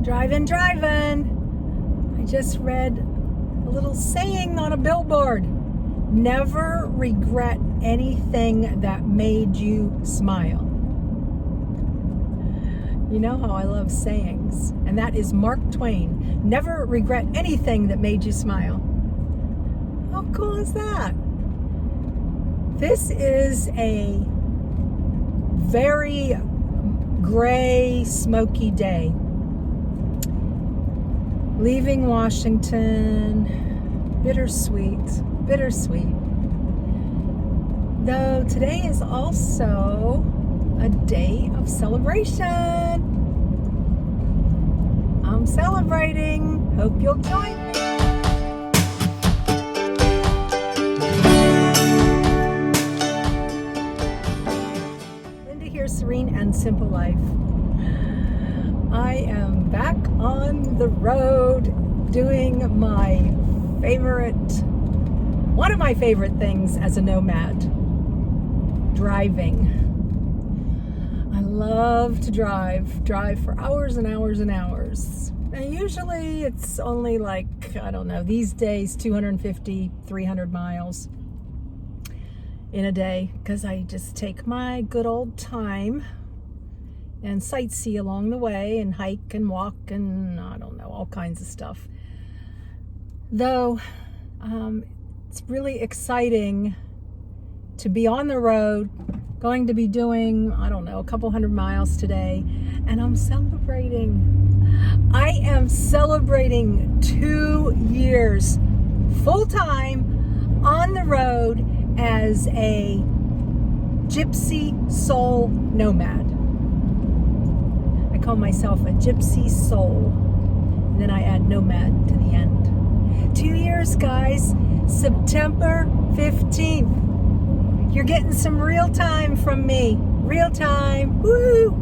Driving. I just read a little saying on a billboard. Never regret anything that made you smile. You know how I love sayings, and that is Mark Twain. Never regret anything that made you smile. How cool is that? This is a very gray, smoky day. Leaving Washington, bittersweet. Though today is also a day of celebration. I'm celebrating. Hope you'll join me. Linda here, Serene and Simple Life. I am back on the road doing one of my favorite things as a nomad, driving. I love to drive for hours and hours and hours. And usually it's only like, I don't know, these days 250, 300 miles in a day, because I just take my good old time and sightsee along the way and hike and walk and I don't know, all kinds of stuff. Though it's really exciting to be on the road, going to be doing, I don't know, a couple hundred miles today, and I'm celebrating. I am celebrating 2 years full-time on the road as a gypsy soul nomad. I call myself a gypsy soul, and then I add nomad to the end. 2 years, guys. September 15th. You're getting some real time from me. Real time. Woo!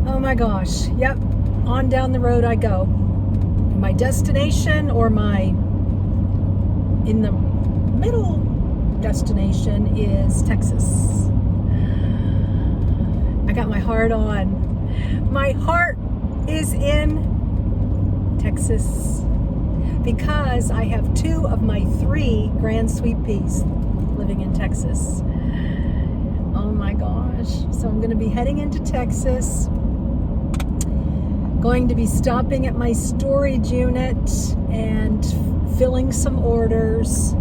Oh my gosh. Yep. On down the road I go. My destination, or in the middle destination, is Texas. I got my heart on. My heart is in Texas because I have 2 of my 3 grand sweet peas living in Texas. Oh my gosh. So I'm going to be heading into Texas, going to be stopping at my storage unit and filling some orders.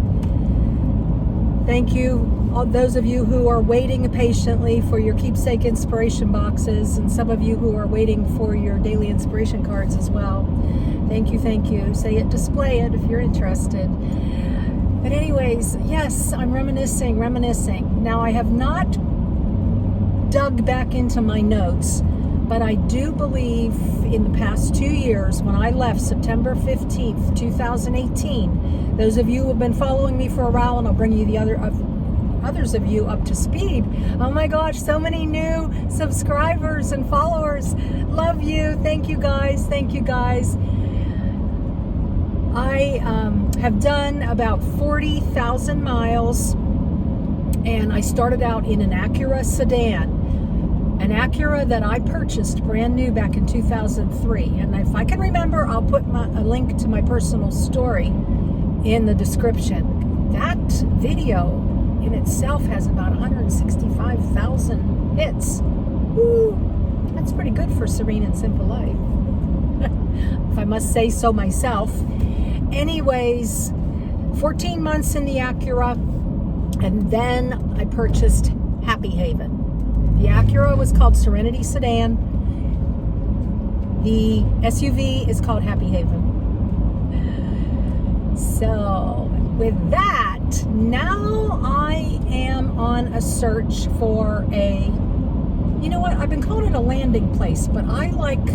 Thank you, all those of you who are waiting patiently for your keepsake inspiration boxes, and some of you who are waiting for your daily inspiration cards as well. Thank you. Say it, display it if you're interested. But anyways, yes, I'm reminiscing. Now, I have not dug back into my notes, but I do believe in the past 2 years, when I left September 15th, 2018, those of you who have been following me for a while, and I'll bring you the others of you up to speed. Oh my gosh, so many new subscribers and followers. Love you. Thank you guys. I have done about 40,000 miles, and I started out in an Acura sedan. An Acura that I purchased brand new back in 2003. And if I can remember, I'll put a link to my personal story in the description. That video in itself has about 165,000 hits. Woo! That's pretty good for Serene and Simple Life, if I must say so myself. Anyways, 14 months in the Acura, and then I purchased Happy Haven. The Acura was called Serenity Sedan. The SUV is called Happy Haven. So, with that, now I am on a search for you know what, I've been calling it a landing place, but I like,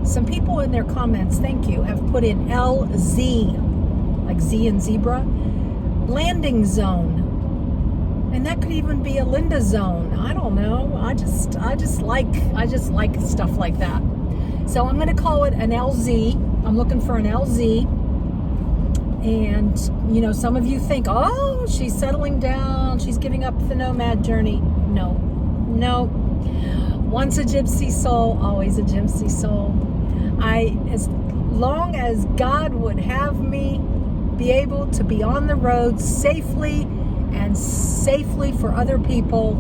some people in their comments, thank you, have put in LZ, like Z and zebra, landing zone. And that could even be a Linda zone. I don't know. I just like stuff like that. So I'm going to call it an LZ. I'm looking for an LZ. And, you know, some of you think, oh, she's settling down. She's giving up the nomad journey. No. Once a gypsy soul, always a gypsy soul. As long as God would have me be able to be on the road safely and safely for other people,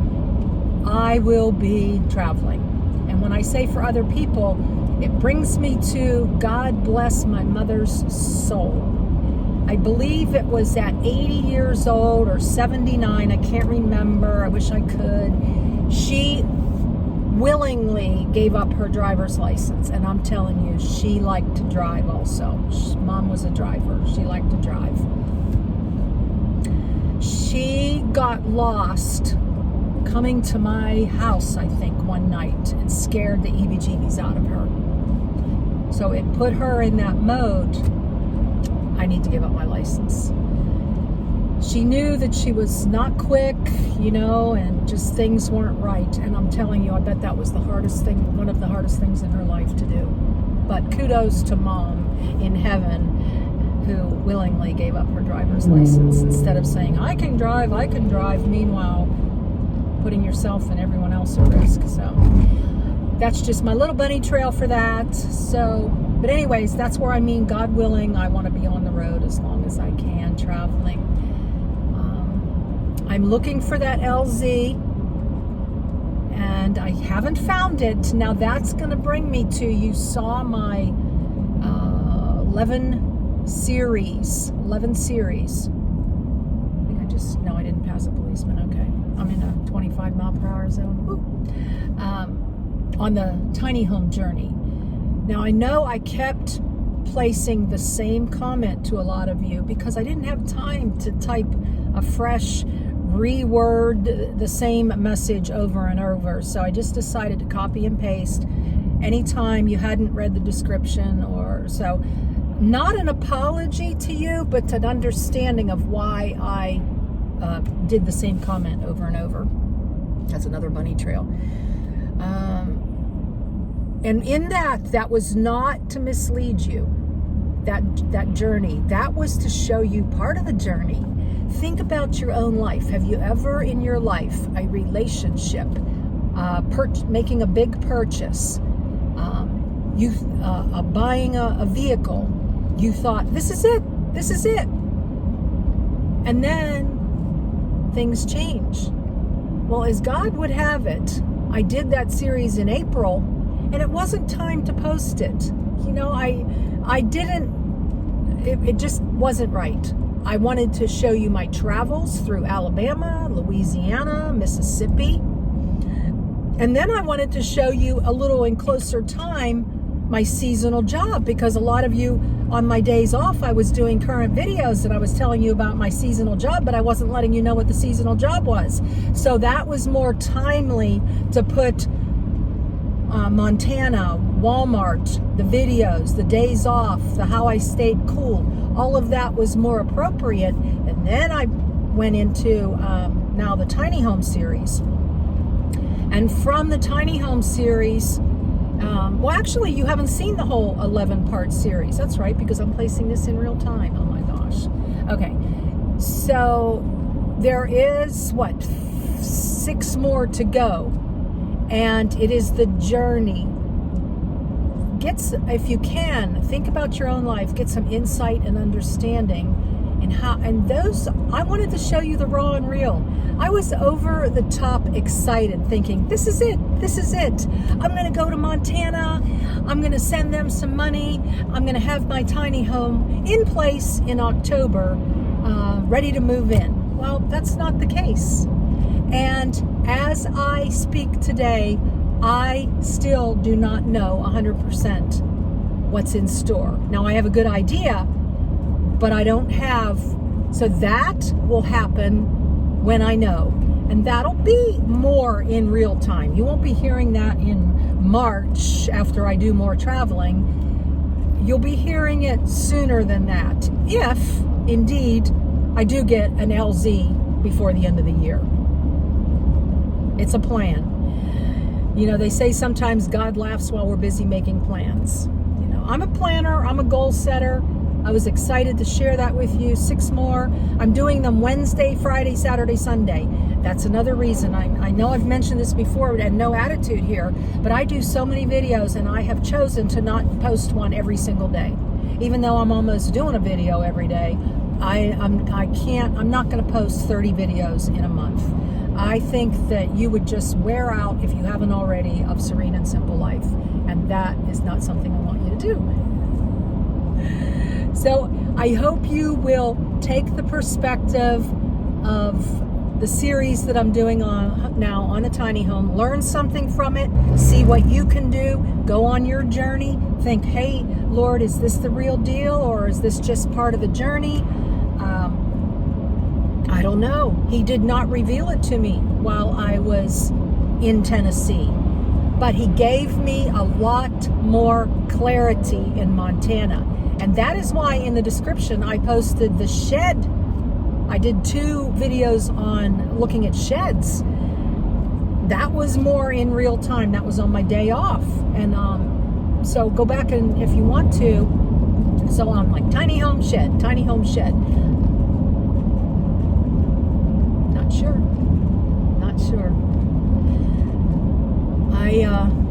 I will be traveling. And when I say for other people, it brings me to God bless my mother's soul. I believe it was at 80 years old or 79, I can't remember, I wish I could. She willingly gave up her driver's license, and I'm telling you, she liked to drive also. Mom was a driver, she liked to drive. She got lost coming to my house, I think, one night and scared the EBGBs out of her. So it put her in that mode, I need to give up my license. She knew that she was not quick, and just things weren't right. And I'm telling you, I bet that was the hardest thing, one of the hardest things in her life to do. But kudos to Mom in heaven, who willingly gave up her driver's license instead of saying, I can drive, meanwhile putting yourself and everyone else at risk. So that's just my little bunny trail for that. So, but anyways, that's where God willing, I want to be on the road as long as I can, traveling. I'm looking for that LZ, and I haven't found it. Now that's going to bring me to, you saw my 11 series. I think I didn't pass a policeman. Okay. I'm in a 25 mile per hour zone. On the tiny home journey. Now I know I kept placing the same comment to a lot of you because I didn't have time to type a fresh reword the same message over and over. So I just decided to copy and paste anytime you hadn't read the description or so. Not an apology to you, but an understanding of why I did the same comment over and over. That's another bunny trail. And in that was not to mislead you, that journey. That was to show you part of the journey. Think about your own life. Have you ever in your life, a relationship, making a big purchase, buying a vehicle, you thought, this is it. And then things change. Well, as God would have it, I did that series in April, and it wasn't time to post it. I didn't, it just wasn't right. I wanted to show you my travels through Alabama, Louisiana, Mississippi. And then I wanted to show you a little in closer time my seasonal job, because a lot of you on my days off, I was doing current videos and I was telling you about my seasonal job, but I wasn't letting you know what the seasonal job was. So that was more timely to put Montana, Walmart, the videos, the days off, the how I stayed cool. All of that was more appropriate. And then I went into now the tiny home series. And from the tiny home series, well, actually, you haven't seen the whole 11-part series. That's right, because I'm placing this in real time. Oh my gosh. Okay. So there is, 6 more to go. And it is the journey. If you can, think about your own life, get some insight and understanding and those, I wanted to show you the raw and real. I was over the top excited, thinking, this is it. I'm going to go to Montana. I'm going to send them some money. I'm going to have my tiny home in place in October, ready to move in. Well, that's not the case. And as I speak today, I still do not know 100% what's in store. Now, I have a good idea, but I don't have, so that will happen when I know. And that'll be more in real time. You won't be hearing that in March after I do more traveling. You'll be hearing it sooner than that, if indeed I do get an LZ before the end of the year. It's a plan. They say sometimes God laughs while we're busy making plans. I'm a planner, I'm a goal setter. I was excited to share that with you. 6 more. I'm doing them Wednesday, Friday, Saturday, Sunday. That's another reason. I know I've mentioned this before, and no attitude here, but I do so many videos, and I have chosen to not post one every single day. Even though I'm almost doing a video every day, I'm not going to post 30 videos in a month. I think that you would just wear out, if you haven't already, of Serene and Simple Life, and that is not something I want you to do. So I hope you will take the perspective of the series that I'm doing now on the tiny home, learn something from it, see what you can do, go on your journey, think, hey, Lord, is this the real deal, or is this just part of the journey? I don't know. He did not reveal it to me while I was in Tennessee, but he gave me a lot more clarity in Montana. And that is why in the description I posted the shed. I did 2 videos on looking at sheds. That was more in real time. That was on my day off. And so go back and if you want to. So I'm like tiny home shed, tiny home shed. Not sure.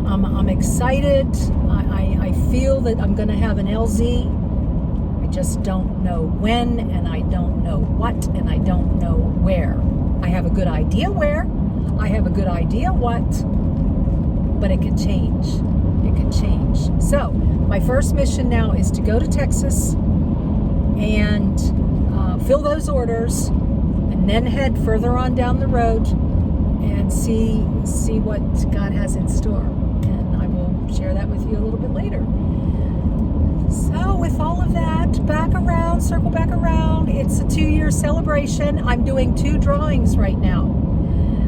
I'm excited. I feel that I'm going to have an LZ. I just don't know when, and I don't know what, and I don't know where. I have a good idea where, I have a good idea what, but it could change. It could change. So my first mission now is to go to Texas and fill those orders, and then head further on down the road and see what God has in store. And I will share that with you a little bit later. So with all of that, circle back around, it's a 2-year celebration. I'm doing 2 drawings right now.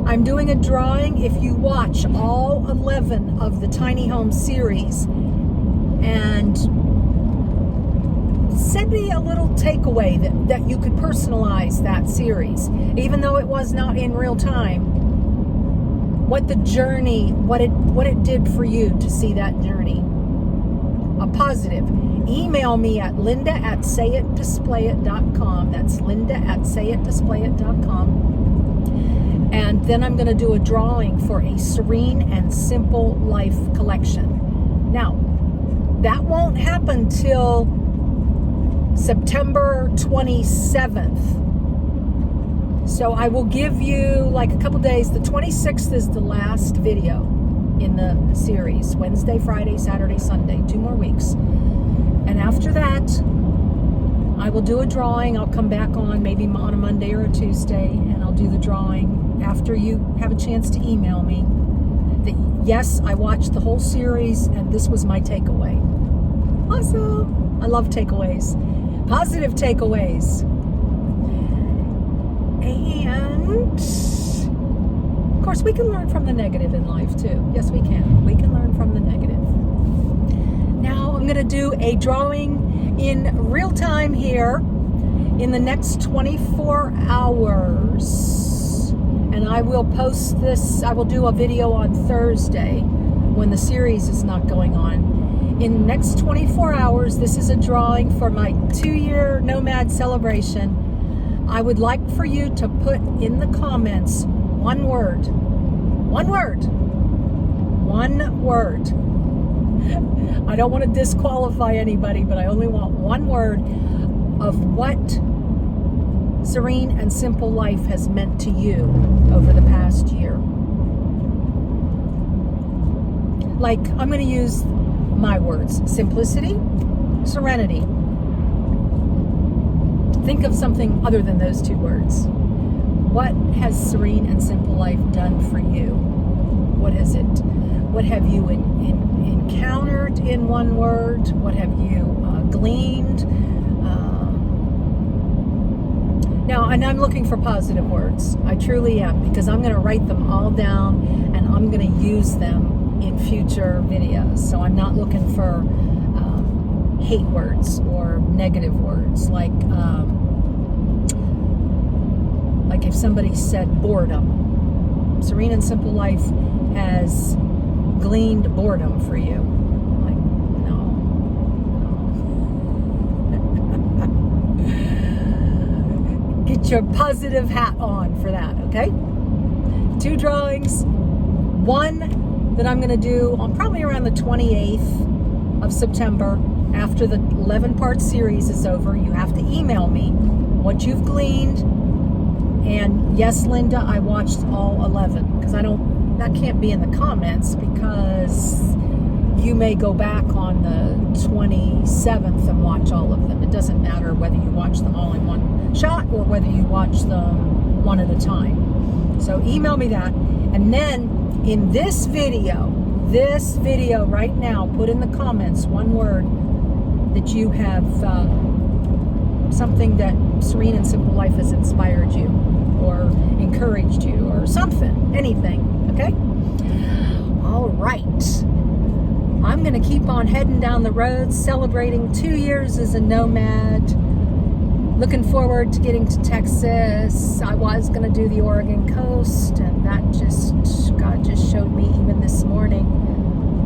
I'm doing a drawing if you watch all 11 of the Tiny Home series and send me a little takeaway that you could personalize that series, even though it was not in real time. What the journey, what it did for you to see that journey. A positive. Email me at linda@sayitdisplayit.com. That's linda@sayitdisplayit.com. And then I'm going to do a drawing for a Serene and Simple Life collection. Now, that won't happen till September 27th. So I will give you like a couple days. The 26th is the last video in the series. Wednesday, Friday, Saturday, Sunday. 2 more weeks. And after that, I will do a drawing. I'll come back on maybe on a Monday or a Tuesday, and I'll do the drawing after you have a chance to email me that, yes, I watched the whole series, and this was my takeaway. Awesome. I love takeaways. Positive takeaways. And of course, we can learn from the negative in life too. Yes, we can. We can learn from the negative. Now I'm going to do a drawing in real time here in the next 24 hours. And I will post this. I will do a video on Thursday when the series is not going on. In the next 24 hours, this is a drawing for my 2-year nomad celebration. I would like for you to put in the comments one word. One word. One word. I don't want to disqualify anybody, but I only want one word of what Serene and Simple Life has meant to you over the past year. Like, I'm going to use my words. Simplicity, serenity. Think of something other than those 2 words. What has Serene and Simple Life done for you? What have you encountered in one word? What have you gleaned? Now, and I'm looking for positive words. I truly am, because I'm going to write them all down and I'm going to use them in future videos. So I'm not looking for hate words or negative words, like if somebody said boredom. Serene and Simple Life has gleaned boredom for you. Like, no. Get your positive hat on for that, okay? 2 drawings. One that I'm going to do on probably around the 28th of September after the 11-part series is over. You have to email me what you've gleaned. And yes, Linda, I watched all 11 because that can't be in the comments because you may go back on the 27th and watch all of them. It doesn't matter whether you watch them all in one shot or whether you watch them one at a time. So email me that. And then in this video right now, put in the comments one word that you have something that Serene and Simple Life has inspired you or encouraged you or something, anything, okay? All right. I'm going to keep on heading down the road, celebrating 2 years as a nomad. Looking forward to getting to Texas. I was going to do the Oregon coast, and God just showed me even this morning.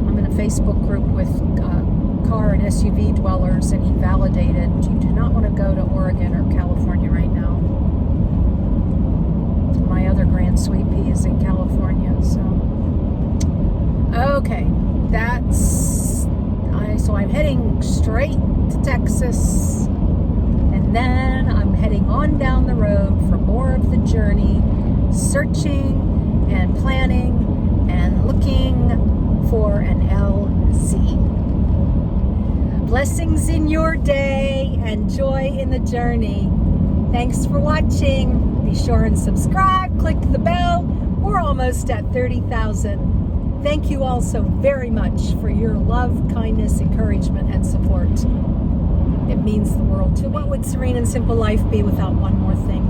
I'm in a Facebook group with car and SUV dwellers, and he validated you do not want to go to Oregon or California right now. My other grand sweet pea is in California, so okay. So I'm heading straight to Texas, and then I'm heading on down the road for more of the journey, searching and planning and looking for an LZ. Blessings in your day and joy in the journey. Thanks for watching. Be sure and subscribe, click the bell. We're almost at 30,000. Thank you all so very much for your love, kindness, encouragement, and support. It means the world to me. What would Serene and Simple Life be without one more thing?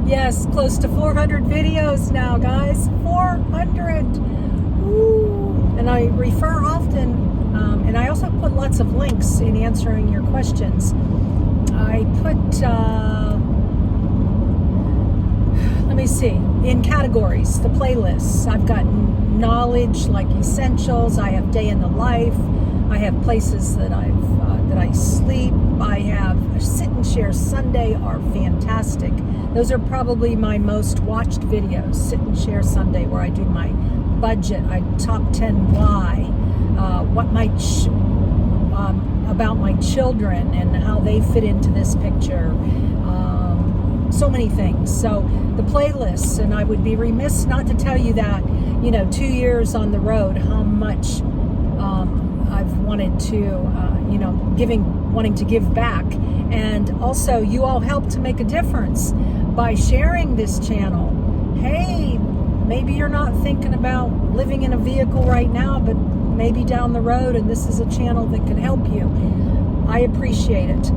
Yes, close to 400 videos now, guys. 400! Ooh. And I refer often, and I also put lots of links in answering your questions. I put... let me see, in categories, the playlists. I've got knowledge like essentials. I have day in the life. I have places that I sleep. I have a sit and share Sunday are fantastic. Those are probably my most watched videos. Sit and share Sunday, where I do my budget. I top 10 why, about my children and how they fit into this picture. So many things. So the playlists, and I would be remiss not to tell you that, 2 years on the road, how much I've wanted to, wanting to give back. And also you all help to make a difference by sharing this channel. Hey, maybe you're not thinking about living in a vehicle right now, but maybe down the road, and this is a channel that can help you. I appreciate it.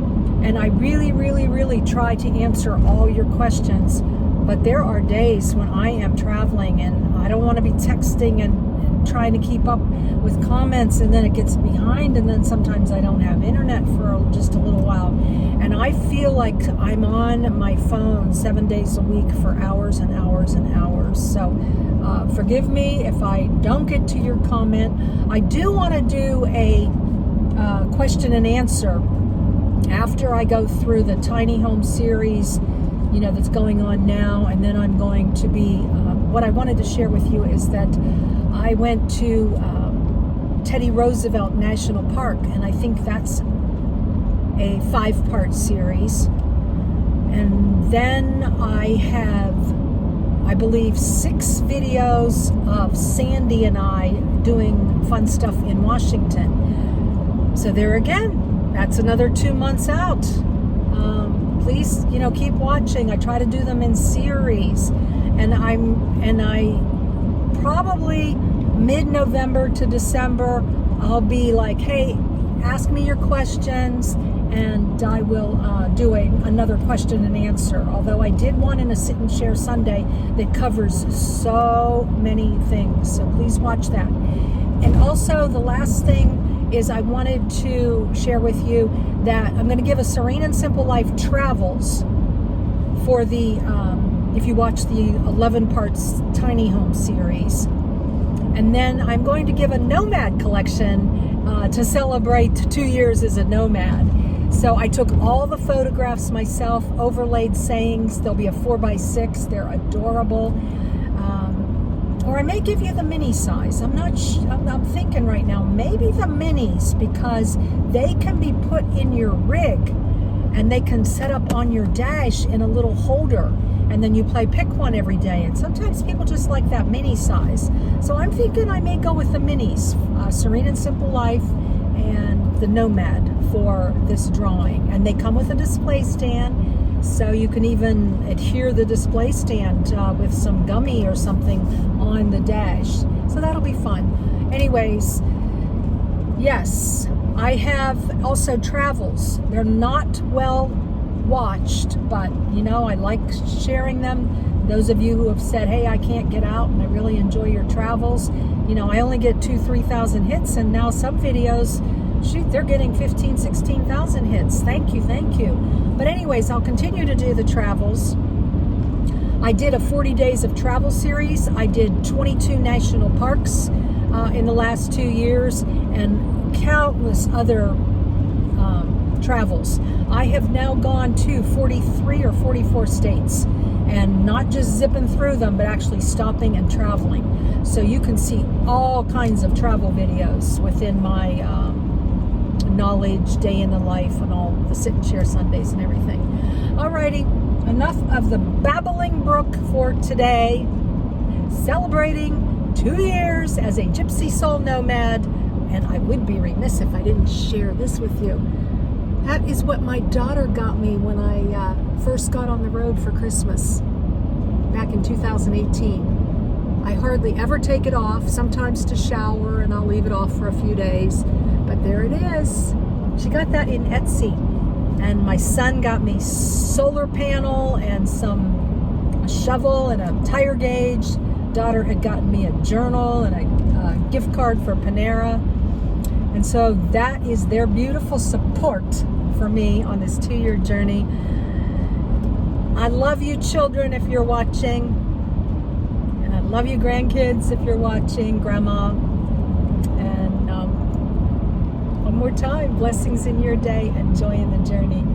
And I really, really, really try to answer all your questions. But there are days when I am traveling and I don't want to be texting and trying to keep up with comments, and then it gets behind, and then sometimes I don't have internet for just a little while. And I feel like I'm on my phone 7 days a week for hours and hours and hours. So forgive me if I don't get to your comment. I do want to do a question and answer after I go through the tiny home series, that's going on now. And then I'm going to be, what I wanted to share with you is that I went to Teddy Roosevelt National Park, and I think that's a 5-part series. And then I have, I believe, 6 videos of Sandy and I doing fun stuff in Washington. So there again, that's another 2 months out. Please, keep watching. I try to do them in series, and I probably mid-November to December, I'll be like, hey, ask me your questions, and I will do another question and answer. Although I did one in a sit and share Sunday that covers so many things, so please watch that. And also the last thing is I wanted to share with you that I'm going to give a Serene and Simple Life Travels for the, if you watch the 11 parts tiny home series. And then I'm going to give a nomad collection to celebrate 2 years as a nomad. So I took all the photographs myself, overlaid sayings. There'll be a 4x6. They're adorable. Or I may give you the mini size. I'm thinking right now, maybe the minis, because they can be put in your rig and they can set up on your dash in a little holder. And then you pick one every day. And sometimes people just like that mini size. So I'm thinking I may go with the minis, Serene and Simple Life and the Nomad for this drawing. And they come with a display stand. So you can even adhere the display stand with some gummy or something on the dash. So that'll be fun. Anyways, yes, I have also travels. They're not well watched, but I like sharing them. Those of you who have said, hey, I can't get out and I really enjoy your travels. I only get 2,000-3,000 hits, and now some videos, shoot, they're getting 15,000, 16,000 hits. Thank you. But anyways, I'll continue to do the travels. I did a 40 days of travel series. I did 22 national parks in the last 2 years, and countless other travels. I have now gone to 43 or 44 states, and not just zipping through them, but actually stopping and traveling. So you can see all kinds of travel videos within my knowledge, day in the life, and all the sit and share Sundays and everything. Alrighty, enough of the babbling brook for today. Celebrating 2 years as a gypsy soul nomad, and I would be remiss if I didn't share this with you. That is what my daughter got me when I first got on the road for Christmas back in 2018. I hardly ever take it off, sometimes to shower, and I'll leave it off for a few days. But there it is. She got that in Etsy. And my son got me solar panel and a shovel and a tire gauge. Daughter had gotten me a journal and a gift card for Panera. And so that is their beautiful support for me on this 2-year journey. I love you, children, if you're watching. And I love you, grandkids, if you're watching, Grandma. And one more time, blessings in your day and joy in the journey.